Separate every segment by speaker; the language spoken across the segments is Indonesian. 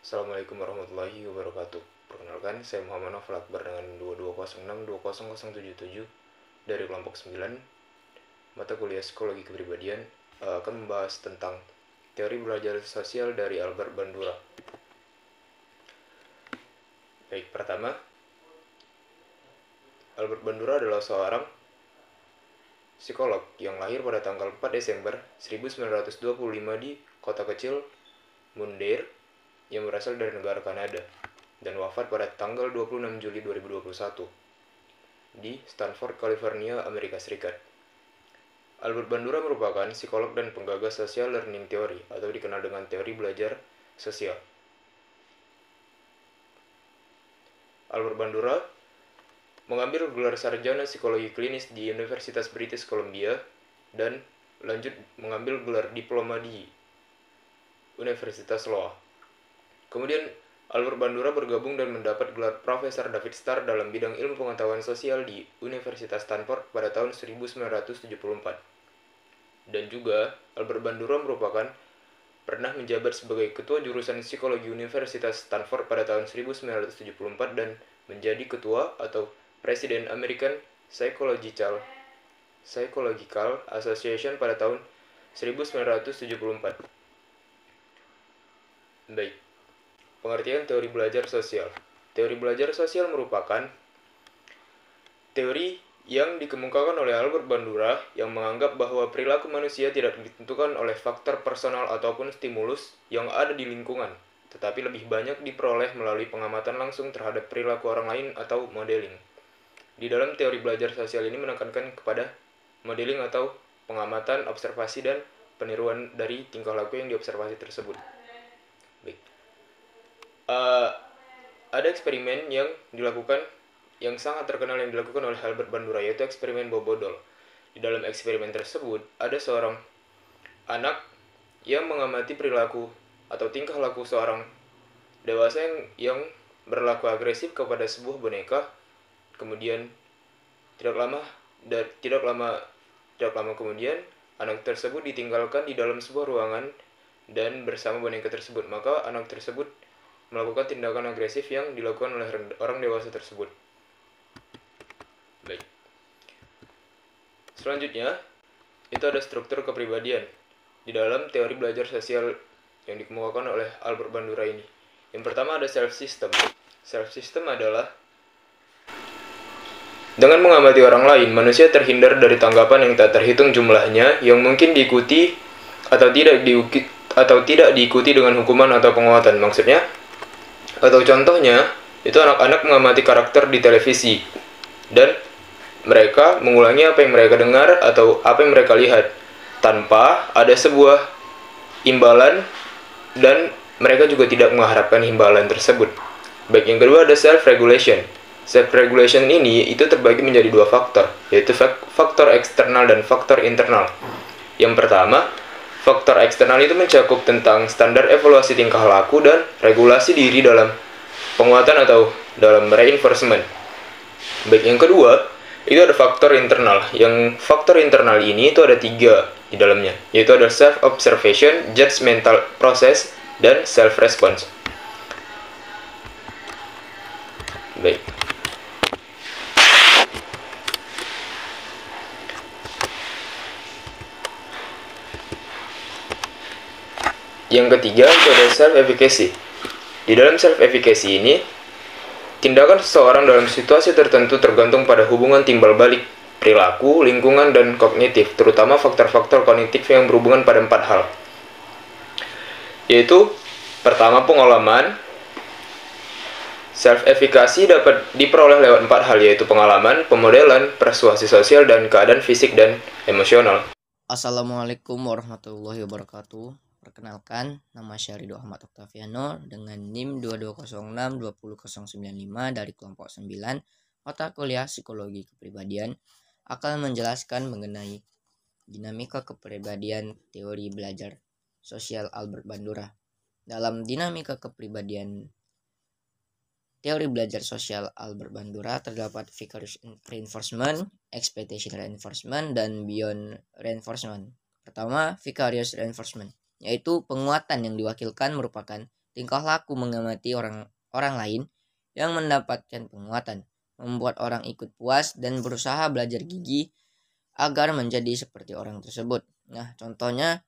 Speaker 1: Assalamualaikum warahmatullahi wabarakatuh. Perkenalkan, saya Muhammad Nofal Akbar dengan 2206-20077 dari kelompok 9, mata kuliah Psikologi Kepribadian, akan membahas tentang teori belajar sosial dari Albert Bandura. Baik, pertama, Albert Bandura adalah seorang psikolog yang lahir pada tanggal 4 Desember 1925 di kota kecil Mundare yang berasal dari negara Kanada dan wafat pada tanggal 26 Juli 2021 di Stanford, California, Amerika Serikat. Albert Bandura merupakan psikolog dan penggagas social learning theory atau dikenal dengan teori belajar sosial. Albert Bandura mengambil gelar sarjana psikologi klinis di Universitas British Columbia dan lanjut mengambil gelar diploma di Universitas Law. Kemudian Albert Bandura bergabung dan mendapat gelar Profesor David Starr dalam bidang ilmu pengetahuan sosial di Universitas Stanford pada tahun 1974. Dan juga Albert Bandura merupakan pernah menjabat sebagai ketua jurusan psikologi Universitas Stanford pada tahun 1974 dan menjadi ketua atau presiden American Psychological Association pada tahun 1974. Baik. Pengertian teori belajar sosial. Teori belajar sosial merupakan teori yang dikemukakan oleh Albert Bandura yang menganggap bahwa perilaku manusia tidak ditentukan oleh faktor personal ataupun stimulus yang ada di lingkungan, tetapi lebih banyak diperoleh melalui pengamatan langsung terhadap perilaku orang lain atau modeling. Di dalam teori belajar sosial ini menekankan kepada modeling atau pengamatan, observasi, dan peniruan dari tingkah laku yang diobservasi tersebut. Baik. Ada eksperimen yang dilakukan yang sangat terkenal yang dilakukan oleh Albert Bandura, yaitu eksperimen Bobodol. Di dalam eksperimen tersebut ada seorang anak yang mengamati perilaku atau tingkah laku seorang dewasa yang berlaku agresif kepada sebuah boneka. Kemudian tidak lama kemudian anak tersebut ditinggalkan di dalam sebuah ruangan dan bersama boneka tersebut. Maka anak tersebut melakukan tindakan agresif yang dilakukan oleh orang dewasa tersebut. Baik. Selanjutnya, itu ada struktur kepribadian di dalam teori belajar sosial yang dikemukakan oleh Albert Bandura ini. Yang pertama ada self system. Self system adalah dengan mengamati orang lain, manusia terhindar dari tanggapan yang tak terhitung jumlahnya yang mungkin diikuti atau tidak diikuti dengan hukuman atau penguatan. Maksudnya, atau contohnya, itu anak-anak mengamati karakter di televisi dan mereka mengulangi apa yang mereka dengar atau apa yang mereka lihat tanpa ada sebuah imbalan dan mereka juga tidak mengharapkan imbalan tersebut. Baik, yang kedua ada self-regulation. Self-regulation ini itu terbagi menjadi dua faktor, yaitu faktor eksternal dan faktor internal. Yang pertama, faktor eksternal itu mencakup tentang standar evaluasi tingkah laku dan regulasi diri dalam penguatan atau dalam reinforcement. Baik, yang kedua, itu ada faktor internal. Yang faktor internal ini itu ada 3 di dalamnya, yaitu ada self-observation, judgmental process, dan self-response. Baik. Yang ketiga itu ada self-efficacy. Di dalam self-efficacy ini, tindakan seseorang dalam situasi tertentu tergantung pada hubungan timbal balik perilaku, lingkungan, dan kognitif, terutama faktor-faktor kognitif yang berhubungan pada 4 hal. Yaitu, pertama pengalaman. Self-efficacy dapat diperoleh lewat 4 hal, yaitu pengalaman, pemodelan, persuasi sosial, dan keadaan fisik dan emosional.
Speaker 2: Assalamualaikum warahmatullahi wabarakatuh. Perkenalkan, nama Syahrido Ahmad Octaviano dengan NIM 2206-20095 dari kelompok 9, mata kuliah Psikologi Kepribadian, akan menjelaskan mengenai dinamika kepribadian teori belajar sosial Albert Bandura. Dalam dinamika kepribadian teori belajar sosial Albert Bandura terdapat vicarious reinforcement, expectation reinforcement, dan beyond reinforcement. Pertama, vicarious reinforcement, yaitu penguatan yang diwakilkan merupakan tingkah laku mengamati orang lain yang mendapatkan penguatan, membuat orang ikut puas dan berusaha belajar gigih agar menjadi seperti orang tersebut. Nah, contohnya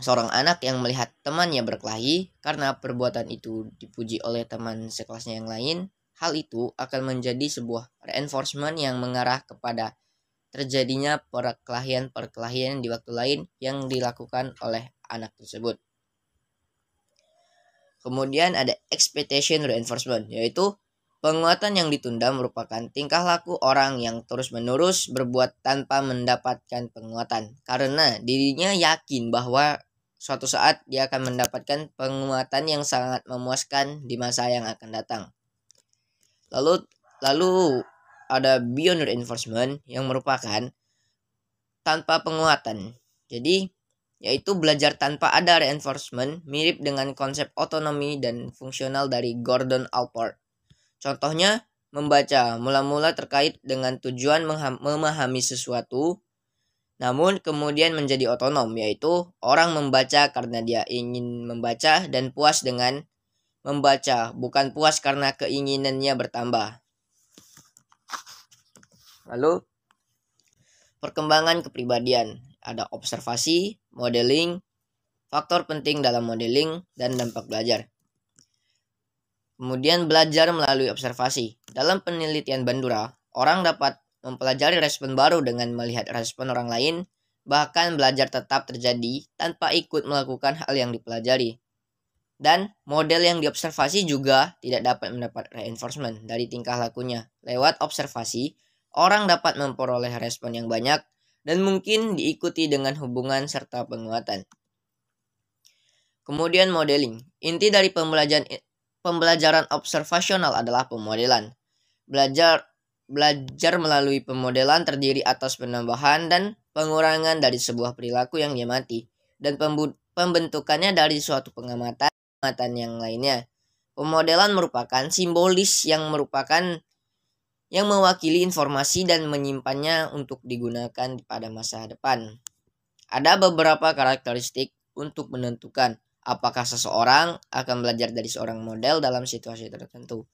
Speaker 2: seorang anak yang melihat temannya berkelahi karena perbuatan itu dipuji oleh teman sekelasnya yang lain, hal itu akan menjadi sebuah reinforcement yang mengarah kepada terjadinya perkelahian di waktu lain yang dilakukan oleh anak tersebut. Kemudian ada expectation reinforcement, yaitu penguatan yang ditunda merupakan tingkah laku orang yang terus-menerus berbuat tanpa mendapatkan penguatan karena dirinya yakin bahwa suatu saat dia akan mendapatkan penguatan yang sangat memuaskan di masa yang akan datang. Lalu ada beyond reinforcement yang merupakan tanpa penguatan. Jadi yaitu belajar tanpa ada reinforcement, mirip dengan konsep otonomi dan fungsional dari Gordon Allport. Contohnya, membaca mula-mula terkait dengan tujuan memahami sesuatu, namun kemudian menjadi otonom, yaitu orang membaca karena dia ingin membaca dan puas dengan membaca, bukan puas karena keinginannya bertambah. Lalu, perkembangan kepribadian. Ada observasi, modeling, faktor penting dalam modeling, dan dampak belajar. Kemudian belajar melalui observasi. Dalam penelitian Bandura, orang dapat mempelajari respon baru dengan melihat respon orang lain, bahkan belajar tetap terjadi tanpa ikut melakukan hal yang dipelajari. Dan model yang diobservasi juga tidak dapat mendapat reinforcement dari tingkah lakunya. Lewat observasi, orang dapat memperoleh respon yang banyak dan mungkin diikuti dengan hubungan serta penguatan. Kemudian modeling. Inti dari pembelajaran observasional adalah pemodelan. Belajar melalui pemodelan terdiri atas penambahan dan pengurangan dari sebuah perilaku yang diamati dan pembentukannya dari suatu pengamatan yang lainnya. Pemodelan merupakan simbolis yang mewakili informasi dan menyimpannya untuk digunakan pada masa depan. Ada beberapa karakteristik untuk menentukan apakah seseorang akan belajar dari seorang model dalam situasi tertentu.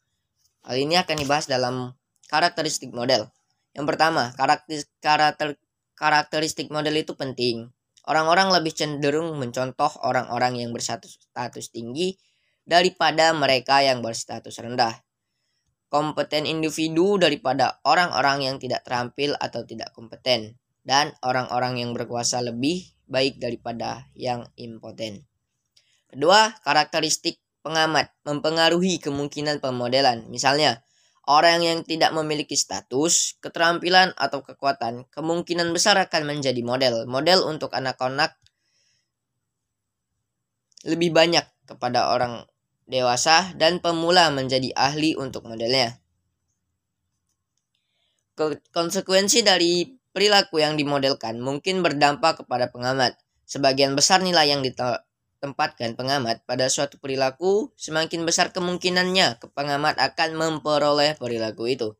Speaker 2: Hal ini akan dibahas dalam karakteristik model. Yang pertama, karakteristik model itu penting. Orang-orang lebih cenderung mencontoh orang-orang yang berstatus tinggi daripada mereka yang berstatus rendah. Kompeten individu daripada orang-orang yang tidak terampil atau tidak kompeten, dan orang-orang yang berkuasa lebih baik daripada yang impoten. Kedua, karakteristik pengamat mempengaruhi kemungkinan pemodelan. Misalnya, orang yang tidak memiliki status, keterampilan, atau kekuatan kemungkinan besar akan menjadi model. Model untuk anak-anak lebih banyak kepada orang dewasa dan pemula menjadi ahli untuk modelnya. Konsekuensi dari perilaku yang dimodelkan mungkin berdampak kepada pengamat. Sebagian besar nilai yang ditempatkan pengamat pada suatu perilaku, semakin besar kemungkinannya pengamat akan memperoleh perilaku itu.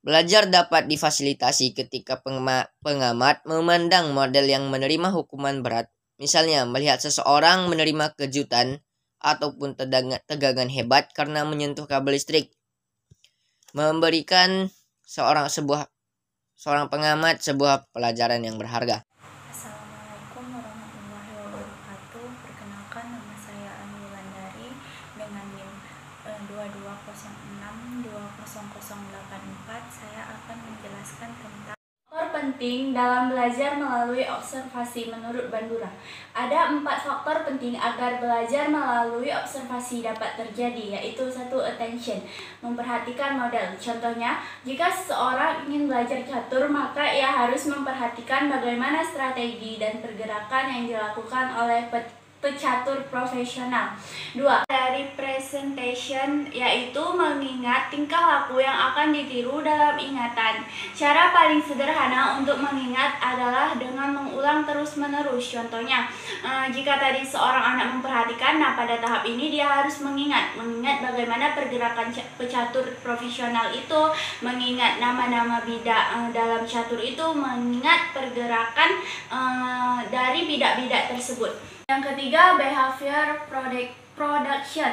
Speaker 2: Belajar dapat difasilitasi ketika pengamat memandang model yang menerima hukuman berat, misalnya melihat seseorang menerima kejutan ataupun tegangan hebat karena menyentuh kabel listrik. Memberikan seorang pengamat sebuah pelajaran yang berharga.
Speaker 3: Assalamualaikum warahmatullahi wabarakatuh. Perkenalkan, nama saya Ani Wulandari dengan NIM 2206200084. Saya akan menjelaskan tentang faktor penting dalam belajar melalui observasi menurut Bandura. Ada 4 faktor penting agar belajar melalui observasi dapat terjadi, yaitu 1. Attention, memperhatikan model. Contohnya, jika seseorang ingin belajar catur, maka ia harus memperhatikan bagaimana strategi dan pergerakan yang dilakukan oleh pecatur profesional. 2. Dari presentation, yaitu mengingat tingkah laku yang akan ditiru dalam ingatan. Cara paling sederhana untuk mengingat adalah dengan mengulang terus-menerus. Contohnya, jika tadi seorang anak memperhatikan, nah pada tahap ini dia harus mengingat bagaimana pergerakan pecatur profesional itu, mengingat nama-nama bidak dalam catur itu, mengingat pergerakan dari bidak-bidak tersebut. Yang ketiga, behavior production.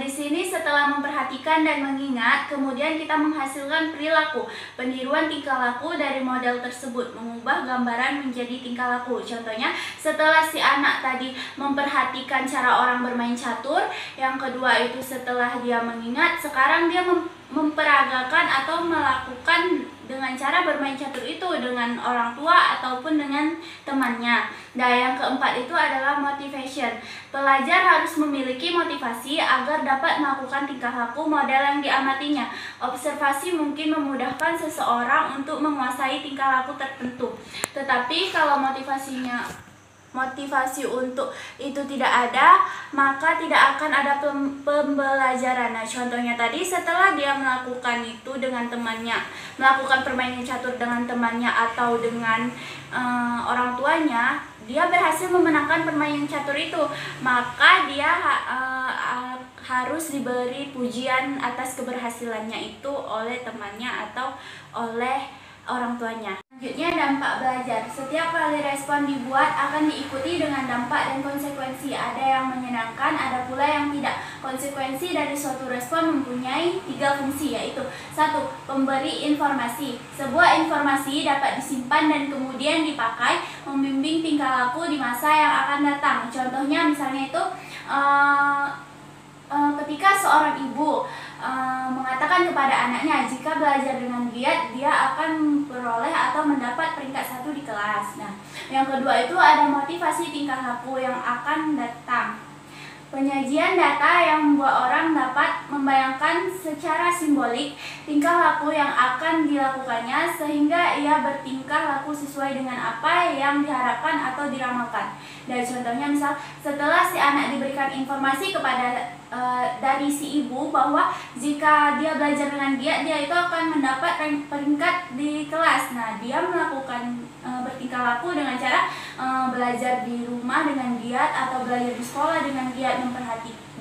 Speaker 3: Di sini setelah memperhatikan dan mengingat, kemudian kita menghasilkan perilaku, peniruan tingkah laku dari model tersebut, mengubah gambaran menjadi tingkah laku. Contohnya, setelah si anak tadi memperhatikan cara orang bermain catur, yang kedua itu setelah dia mengingat, sekarang dia memperagakan atau melakukan dengan cara bermain catur itu dengan orang tua ataupun dengan temannya. Dan yang keempat itu adalah motivation. Pelajar harus memiliki motivasi agar dapat melakukan tingkah laku model yang diamatinya. Observasi mungkin memudahkan seseorang untuk menguasai tingkah laku tertentu. Tetapi kalau motivasi untuk itu tidak ada, maka tidak akan ada pembelajaran. Nah, contohnya tadi setelah dia melakukan itu dengan temannya, melakukan permainan catur dengan temannya atau dengan orang tuanya, dia berhasil memenangkan permainan catur itu, maka dia harus diberi pujian atas keberhasilannya itu oleh temannya atau oleh orang tuanya. Selanjutnya, dampak belajar. Setiap kali respon dibuat akan diikuti dengan dampak dan konsekuensi. Ada yang menyenangkan, ada pula yang tidak. Konsekuensi dari suatu respon mempunyai 3 fungsi, yaitu 1. Pemberi informasi. Sebuah informasi dapat disimpan dan kemudian dipakai membimbing tingkah laku di masa yang akan datang. Contohnya misalnya itu ketika seorang ibu mengatakan kepada anaknya, jika belajar dengan giat, dia akan memperoleh atau mendapat peringkat 1 di kelas. Nah, yang kedua itu ada motivasi tingkah laku yang akan datang. Penyajian data yang membuat orang dapat membayangkan secara simbolik tingkah laku yang akan dilakukannya sehingga ia bertingkah laku sesuai dengan apa yang diharapkan atau diramalkan. Dan contohnya misal, setelah si anak diberikan informasi kepada dari si ibu bahwa jika dia belajar dengan giat, dia itu akan mendapat peringkat di kelas. Nah, dia melakukan bertingkah laku dengan cara belajar di rumah dengan giat atau belajar di sekolah dengan giat,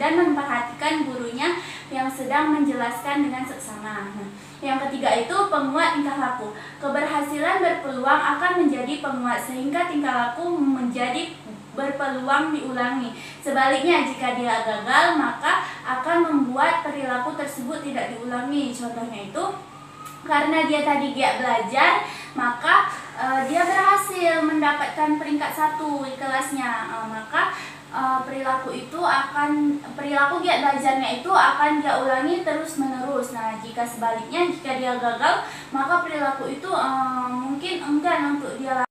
Speaker 3: memperhatikan gurunya yang sedang menjelaskan dengan seksama. Nah, yang ketiga itu penguat tingkah laku. Keberhasilan berpeluang akan menjadi penguat sehingga tingkah laku menjadi berpeluang diulangi. Sebaliknya, jika dia gagal, maka akan membuat perilaku tersebut tidak diulangi. Contohnya itu, karena dia tadi giat belajar, maka dia berhasil mendapatkan peringkat 1 di kelasnya. Maka perilaku giat belajarnya itu akan dia ulangi terus menerus. Nah, jika sebaliknya, jika dia gagal, maka perilaku itu mungkin enggan untuk dia.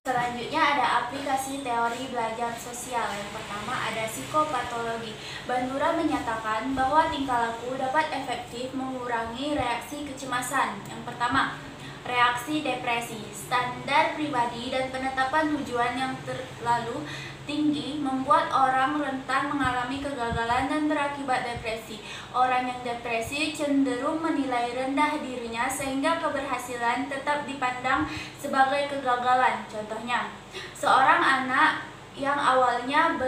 Speaker 3: Selanjutnya ada aplikasi teori belajar sosial. Yang pertama ada psikopatologi. Bandura menyatakan bahwa tingkah laku dapat efektif mengurangi reaksi kecemasan. Yang pertama, reaksi depresi. Standar pribadi dan penetapan tujuan yang terlalu tinggi membuat orang rentan mengalami kegagalan dan berakibat depresi. Orang yang depresi cenderung menilai rendah dirinya sehingga keberhasilan tetap dipandang sebagai kegagalan. Contohnya, seorang anak yang awalnya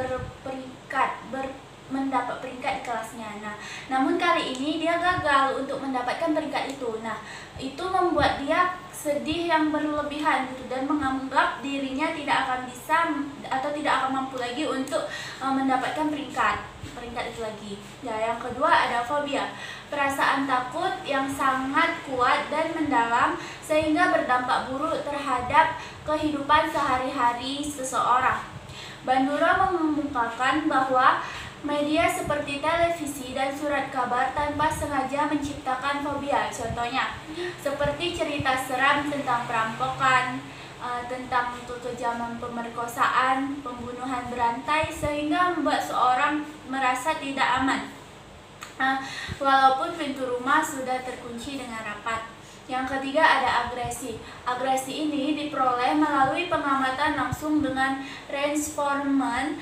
Speaker 3: mendapat peringkat di kelasnya. Nah, namun kali ini dia gagal untuk mendapatkan peringkat itu. Nah, itu membuat dia sedih yang berlebihan gitu, dan menganggap dirinya tidak akan bisa atau tidak akan mampu lagi untuk mendapatkan peringkat itu lagi. Ya, yang kedua ada fobia. Perasaan takut yang sangat kuat dan mendalam sehingga berdampak buruk terhadap kehidupan sehari-hari seseorang. Bandura mengemukakan bahwa media seperti televisi dan surat kabar tanpa sengaja menciptakan fobia. Contohnya, seperti cerita seram tentang perampokan, tentang kekejaman pemerkosaan, pembunuhan berantai, sehingga membuat seorang merasa tidak aman, walaupun pintu rumah sudah terkunci dengan rapat. Yang ketiga ada agresi. Agresi ini diperoleh melalui pengamatan langsung dengan reinforcement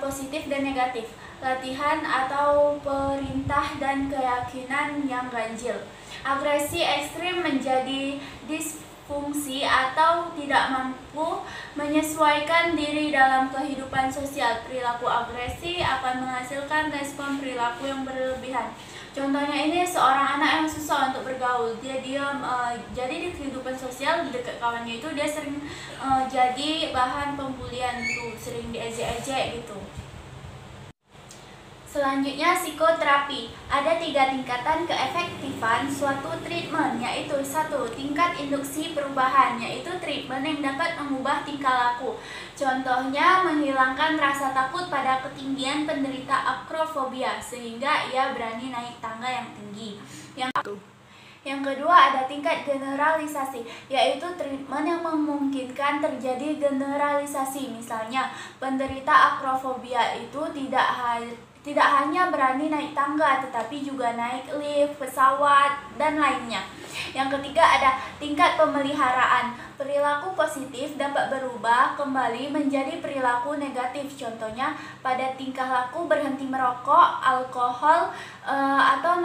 Speaker 3: positif dan negatif, latihan atau perintah dan keyakinan yang ganjil. Agresi ekstrim menjadi fungsi atau tidak mampu menyesuaikan diri dalam kehidupan sosial. Perilaku agresi akan menghasilkan respon perilaku yang berlebihan. Contohnya ini seorang anak yang susah untuk bergaul, dia diam, jadi di kehidupan sosial di dekat kawannya itu dia sering jadi bahan pembulian tuh, sering diejek-ejek gitu. Selanjutnya psikoterapi. Ada 3 tingkatan keefektifan suatu treatment, yaitu 1. Tingkat induksi perubahan, yaitu treatment yang dapat mengubah tingkah laku. Contohnya menghilangkan rasa takut pada ketinggian penderita akrofobia sehingga ia berani naik tangga yang tinggi. Yang kedua ada tingkat generalisasi, yaitu treatment yang memungkinkan terjadi generalisasi. Misalnya, penderita akrofobia itu tidak hanya berani naik tangga, tetapi juga naik lift, pesawat, dan lainnya. Yang ketiga ada tingkat pemeliharaan. Perilaku positif dapat berubah kembali menjadi perilaku negatif. Contohnya pada tingkah laku berhenti merokok, alkohol, atau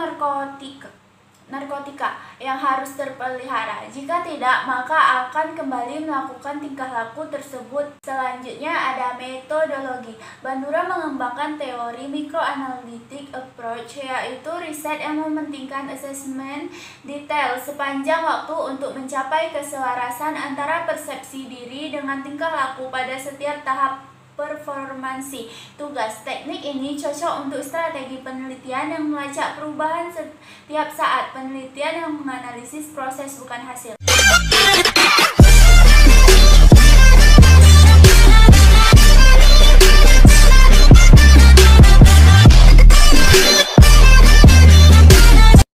Speaker 3: narkotika yang harus terpelihara. Jika tidak, maka akan kembali melakukan tingkah laku tersebut. Selanjutnya ada metodologi. Bandura mengembangkan teori microanalytic approach, yaitu riset yang mementingkan asesmen detail sepanjang waktu untuk mencapai keselarasan antara persepsi diri dengan tingkah laku pada setiap tahap performansi. Tugas teknik ini cocok untuk strategi penelitian yang melacak perubahan setiap saat, penelitian yang menganalisis proses bukan hasil.